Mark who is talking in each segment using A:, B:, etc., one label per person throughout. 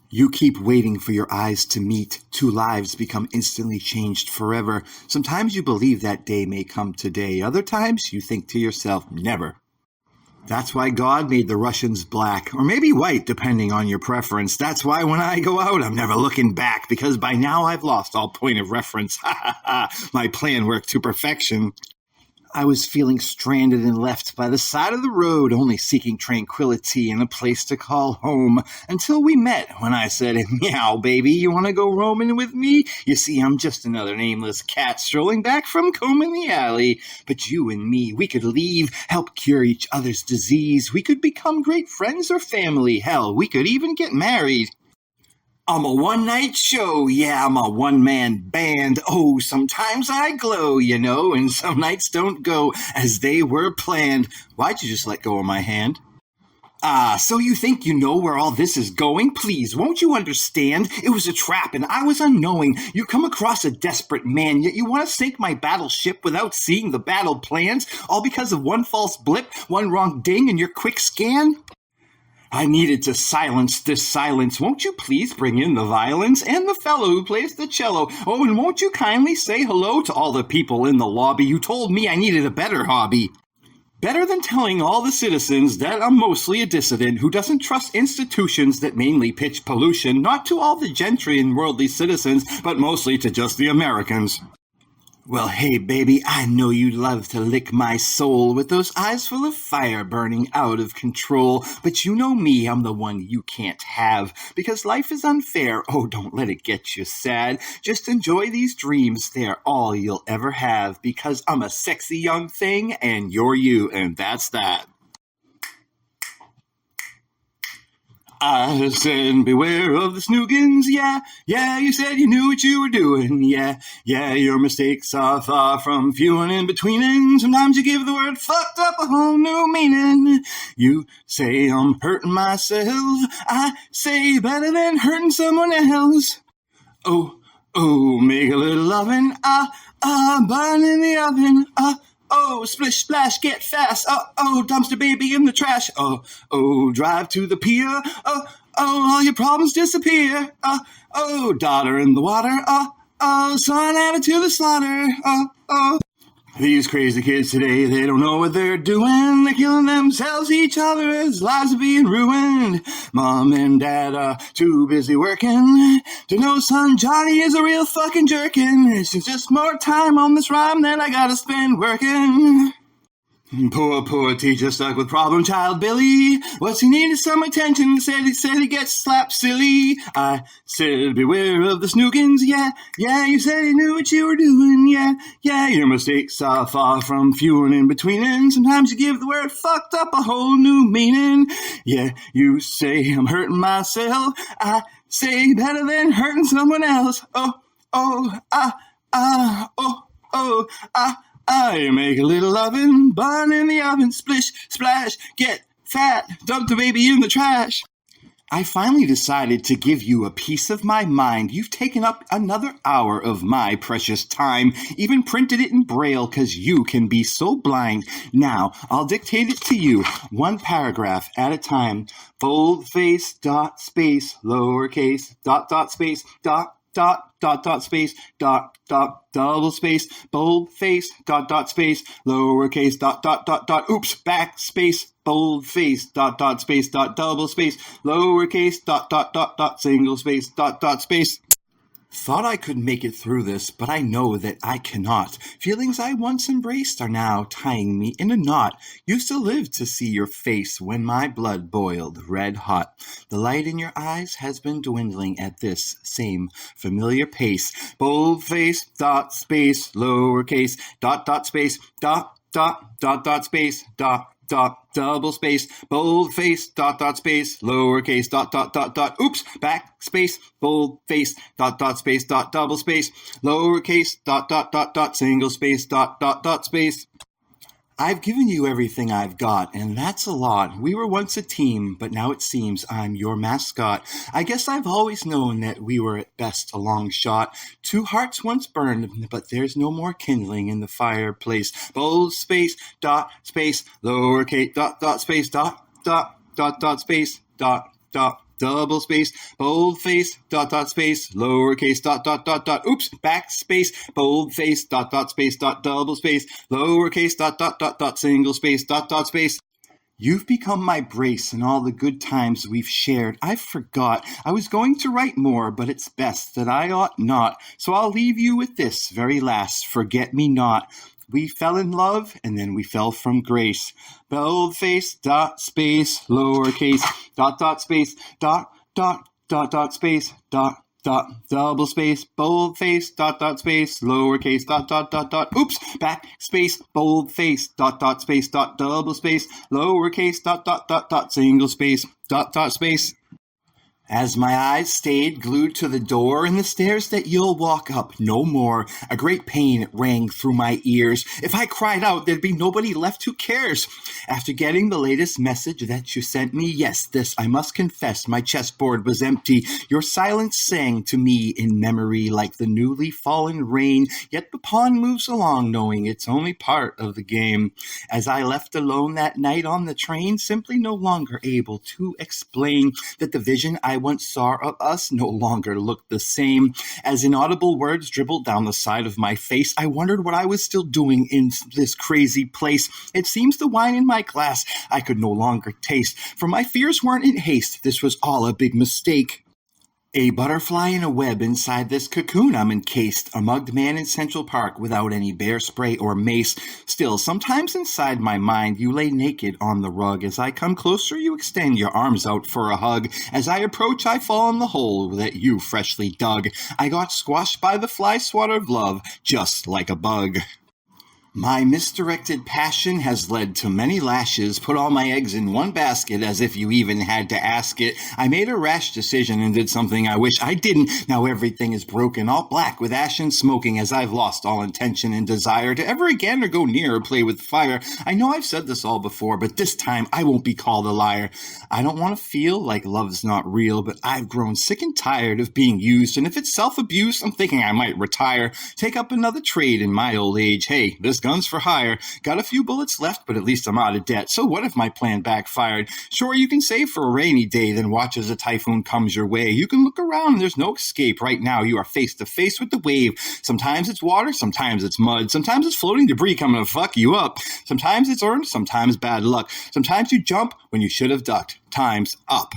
A: You keep waiting for your eyes to meet. Two lives become instantly changed forever. Sometimes you believe that day may come today. Other times you think to yourself, never. That's why God made the Russians black, or maybe white, depending on your preference. That's why when I go out, I'm never looking back, because by now I've lost all point of reference. Ha ha ha, my plan worked to perfection. I was feeling stranded and left by the side of the road, only seeking tranquility and a place to call home, until we met when I said, meow, baby, you want to go roaming with me? You see, I'm just another nameless cat strolling back from combing the alley. But you and me, we could leave, help cure each other's disease. We could become great friends or family. Hell, we could even get married. I'm a one-night show, yeah, I'm a one-man band. Oh, sometimes I glow, you know, and some nights don't go as they were planned. Why'd you just let go of my hand? So you think you know where all this is going? Please, won't you understand? It was a trap, and I was unknowing. You come across a desperate man, yet you want to sink my battleship without seeing the battle plans, all because of one false blip, one wrong ding, and your quick scan? I needed to silence this silence. Won't you please bring in the violins and the fellow who plays the cello? Oh, and won't you kindly say hello to all the people in the lobby? You told me I needed a better hobby. Better than telling all the citizens that I'm mostly a dissident who doesn't trust institutions that mainly pitch pollution, not to all the gentry and worldly citizens, but mostly to just the Americans. Well, hey, baby, I know you'd love to lick my soul with those eyes full of fire burning out of control. But you know me, I'm the one you can't have. Because life is unfair. Oh, don't let it get you sad. Just enjoy these dreams. They're all you'll ever have. Because I'm a sexy young thing, and you're you, and that's that. I said, beware of the snoogans, yeah, you said you knew what you were doing, yeah, your mistakes are far from few and in between, and sometimes you give the word fucked up a whole new meaning. You say I'm hurting myself, I say better than hurting someone else. Oh, make a little lovin', burn in the oven, oh, splish, splash, get fast. Oh, dumpster baby in the trash. Oh, drive to the pier. All your problems disappear. Oh, daughter in the water. Son added to the slaughter. These crazy kids today, they don't know what they're doing. They're killing themselves, each other's lives are being ruined. Mom and dad are too busy working to know son Johnny is a real fucking jerkin. It's just more time on this rhyme than I gotta spend working. Poor teacher stuck with problem child Billy. What's he needed some attention, said he gets slapped silly. I said beware of the snoogans, yeah, you said you knew what you were doing, yeah, your mistakes are far from few and in between, and sometimes you give the word fucked up a whole new meaning. Yeah, you say I'm hurting myself, I say better than hurting someone else. I make a little lovin', burn in the oven, splish, splash, get fat, dump the baby in the trash. I finally decided to give you a piece of my mind. You've taken up another hour of my precious time, even printed it in Braille, 'cause you can be so blind. Now, I'll dictate it to you, one paragraph at a time. Boldface, dot, space, lowercase, dot, space, dot, space, dot, double space, boldface, dot, space, lowercase, dot, oops, backspace, boldface, dot, space, dot, double space, lowercase, dot, single space, dot, space. Thought I could make it through this, but I know that I cannot. Feelings I once embraced are now tying me in a knot. Used to live to see your face when my blood boiled red hot. The light in your eyes has been dwindling at this same familiar pace. Boldface, dot, space, lowercase, dot, space, dot, space, dot, double space, boldface, dot, space, lowercase, dot, oops, backspace, boldface, dot, space, dot, double space, lowercase, dot, single space, dot, space. I've given you everything I've got, and that's a lot. We were once a team, but now it seems I'm your mascot. I guess I've always known that we were at best a long shot. Two hearts once burned, but there's no more kindling in the fireplace. Bold space, lowercase, dot, space, dot, space, dot, double space, boldface, dot dot space, lowercase dot, oops, backspace, boldface, dot space, dot double space, lowercase dot, single space, dot space. You've become my brace in all the good times we've shared. I forgot. I was going to write more, but it's best that I ought not. So I'll leave you with this very last forget me not. We fell in love, and then we fell from grace. Boldface, dot, space, lowercase, dot, space, dot, space, dot, double space, boldface, dot, space, lowercase, dot, oops, backspace, boldface, dot, space, dot, double space, lowercase, dot, single space, dot, space. As my eyes stayed glued to the door and the stairs that you'll walk up no more, a great pain rang through my ears. If I cried out, there'd be nobody left who cares. After getting the latest message that you sent me, yes, this I must confess, my chessboard was empty. Your silence sang to me in memory like the newly fallen rain, yet the pawn moves along knowing it's only part of the game. As I left alone that night on the train, simply no longer able to explain that the vision I once saw of us no longer looked the same. As inaudible words dribbled down the side of my face, I wondered what I was still doing in this crazy place. It seems the wine in my glass I could no longer taste, for my fears weren't in haste. This was all a big mistake. A butterfly in a web inside this cocoon I'm encased, a mugged man in Central Park without any bear spray or mace. Still, sometimes inside my mind you lay naked on the rug. As I come closer, you extend your arms out for a hug. As I approach, I fall in the hole that you freshly dug. I got squashed by the fly swatter of love, just like a bug. My misdirected passion has led to many lashes. Put all my eggs in one basket as if you even had to ask it. I made a rash decision and did something I wish I didn't. Now everything is broken, all black with ash and smoking, as I've lost all intention and desire to ever again or go near or play with fire. I know I've said this all before, but this time I won't be called a liar. I don't want to feel like love's not real, but I've grown sick and tired of being used, and if it's self-abuse, I'm thinking I might retire. Take up another trade in my old age. Hey, this guns for hire. Got a few bullets left, but at least I'm out of debt. So what if my plan backfired? Sure, you can save for a rainy day, then watch as a typhoon comes your way. You can look around and there's no escape. Right now, you are face to face with the wave. Sometimes it's water, sometimes it's mud. Sometimes it's floating debris coming to fuck you up. Sometimes it's earned, sometimes bad luck. Sometimes you jump when you should have ducked. Time's up.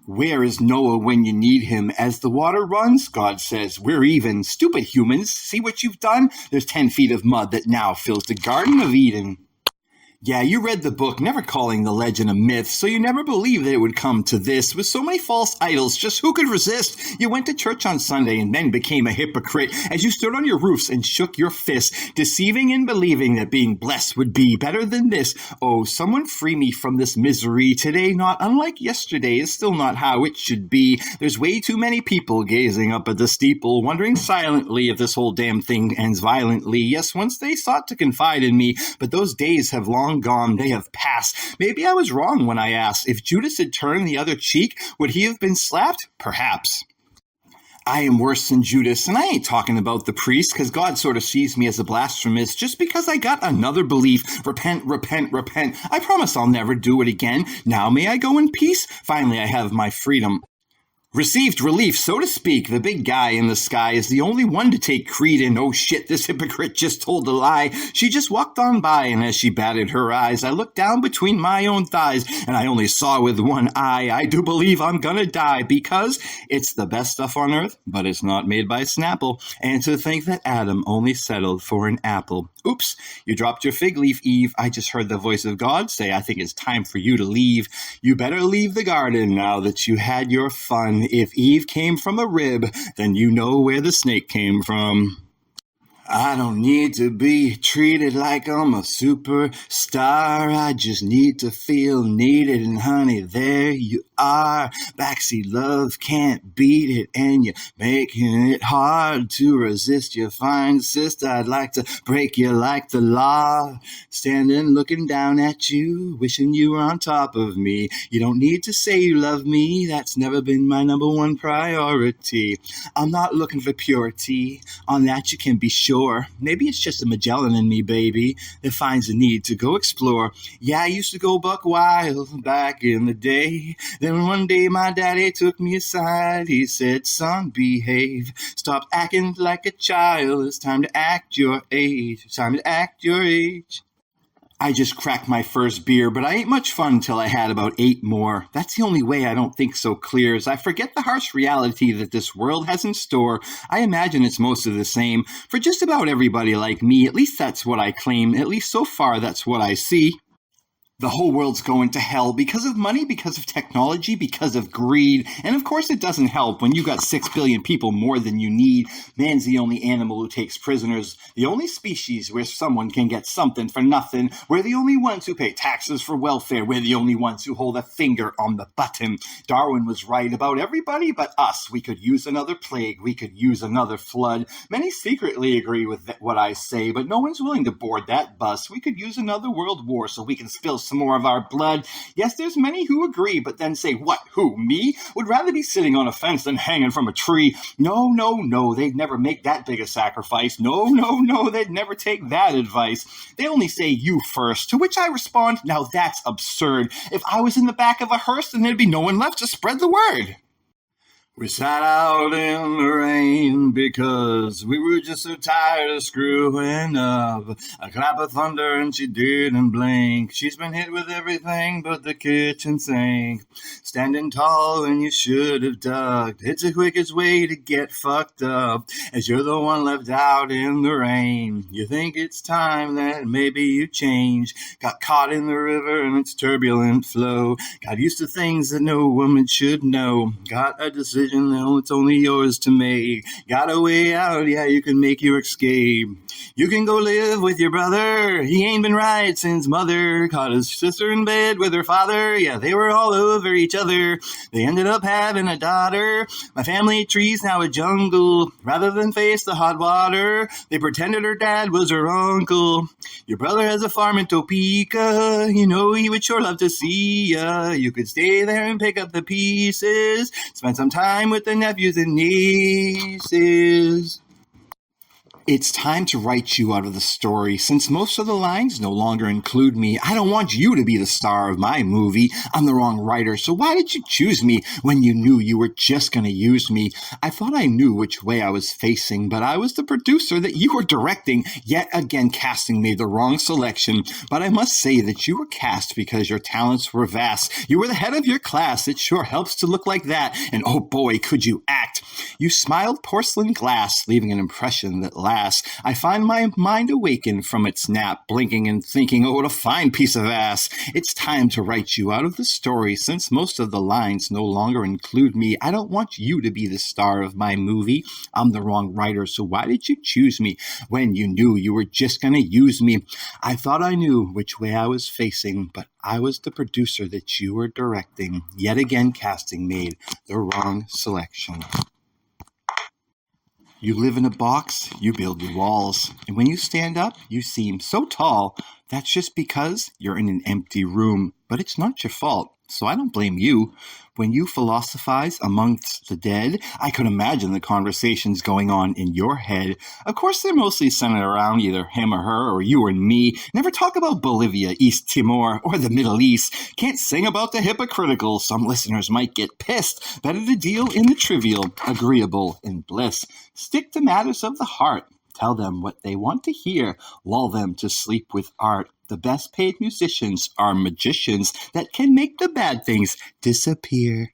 A: Where is Noah when you need him? As the water runs, God says, we're even. Stupid humans, see what you've done? There's 10 feet of mud that now fills the Garden of Eden. Yeah, you read the book, never calling the legend a myth, so you never believed that it would come to this. With so many false idols, just who could resist? You went to church on Sunday and then became a hypocrite as you stood on your roofs and shook your fists, deceiving and believing that being blessed would be better than this. Oh, someone free me from this misery. Today, not unlike yesterday, is still not how it should be. There's way too many people gazing up at the steeple, wondering silently if this whole damn thing ends violently. Yes, once they sought to confide in me, but those days have long gone, they have passed. Maybe I was wrong when I asked if Judas had turned the other cheek, would he have been slapped? Perhaps. I am worse than Judas, and I ain't talking about the priest, because God sort of sees me as a blasphemous just because I got another belief. Repent, repent, repent. I promise I'll never do it again. Now may I go in peace? Finally, I have my freedom. Received relief, so to speak. The big guy in the sky is the only one to take creed in. Oh shit, this hypocrite just told a lie. She just walked on by, and as she batted her eyes, I looked down between my own thighs, and I only saw with one eye. I do believe I'm gonna die, because it's the best stuff on earth, but it's not made by Snapple. And to think that Adam only settled for an apple. Oops, you dropped your fig leaf, Eve. I just heard the voice of God say, I think it's time for you to leave. You better leave the garden now that you had your fun. If Eve came from a rib, then you know where the snake came from. I don't need to be treated like I'm a superstar. I just need to feel needed, and honey, there you are. Backseat love can't beat it, and you're making it hard to resist your fine sister. I'd like to break you like the law, standing looking down at you, wishing you were on top of me. You don't need to say you love me, that's never been my number one priority. I'm not looking for purity, on that you can be sure. Maybe it's just a Magellan in me, baby, that finds a need to go explore. Yeah, I used to go buck wild back in the day. Then one day my daddy took me aside. He said, son, behave. Stop acting like a child. It's time to act your age. It's time to act your age. I just cracked my first beer, but I ain't much fun until I had about 8 more. That's the only way I don't think so clear, is I forget the harsh reality that this world has in store. I imagine it's most of the same for just about everybody like me. At least that's what I claim. At least so far, that's what I see. The whole world's going to hell because of money, because of technology, because of greed. And of course it doesn't help when you got 6 billion people more than you need. Man's the only animal who takes prisoners. The only species where someone can get something for nothing. We're the only ones who pay taxes for welfare. We're the only ones who hold a finger on the button. Darwin was right about everybody but us. We could use another plague. We could use another flood. Many secretly agree with what I say, but no one's willing to board that bus. We could use another world war so we can spill some more of our blood. Yes, there's many who agree, but then say, what, who, me? Would rather be sitting on a fence than hanging from a tree. No, they'd never make that big a sacrifice. No, they'd never take that advice. They only say you first, to which I respond, now that's absurd. If I was in the back of a hearse, then there'd be no one left to spread the word. We sat out in the rain because we were just so tired of screwing up. A clap of thunder and she didn't blink. She's been hit with everything but the kitchen sink. Standing tall when you should have ducked. It's the quickest way to get fucked up, as you're the one left out in the rain. You think it's time that maybe you change. Got caught in the river and its turbulent flow. Got used to things that no woman should know. Got a decision. No, it's only yours to make. Got a way out, yeah, you can make your escape. You can go live with your brother. He ain't been right since mother caught his sister in bed with her father. Yeah, they were all over each other. They ended up having a daughter. My family tree's now a jungle. Rather than face the hot water, they pretended her dad was her uncle. Your brother has a farm in Topeka. You know he would sure love to see ya. You could stay there and pick up the pieces. Spend some time with the nephews and nieces. It's time to write you out of the story. Since most of the lines no longer include me, I don't want you to be the star of my movie. I'm the wrong writer, so why did you choose me when you knew you were just going to use me? I thought I knew which way I was facing, but I was the producer that you were directing. Yet again, casting made the wrong selection. But I must say that you were cast because your talents were vast. You were the head of your class. It sure helps to look like that. And oh boy, could you act. You smiled porcelain glass, leaving an impression that lasts. I find my mind awakened from its nap, blinking and thinking, oh, what a fine piece of ass. It's time to write you out of the story, since most of the lines no longer include me. I don't want you to be the star of my movie. I'm the wrong writer, so why did you choose me when you knew you were just going to use me? I thought I knew which way I was facing, but I was the producer that you were directing. Yet again, casting made the wrong selection. You live in a box, you build your walls, and when you stand up, you seem so tall. That's just because you're in an empty room, but it's not your fault, so I don't blame you. When you philosophize amongst the dead, I could imagine the conversations going on in your head. Of course, they're mostly centered around either him or her or you and me. Never talk about Bolivia, East Timor, or the Middle East. Can't sing about the hypocritical. Some listeners might get pissed. Better to deal in the trivial, agreeable, and bliss. Stick to matters of the heart. Tell them what they want to hear. Lull them to sleep with art. The best paid musicians are magicians that can make the bad things disappear.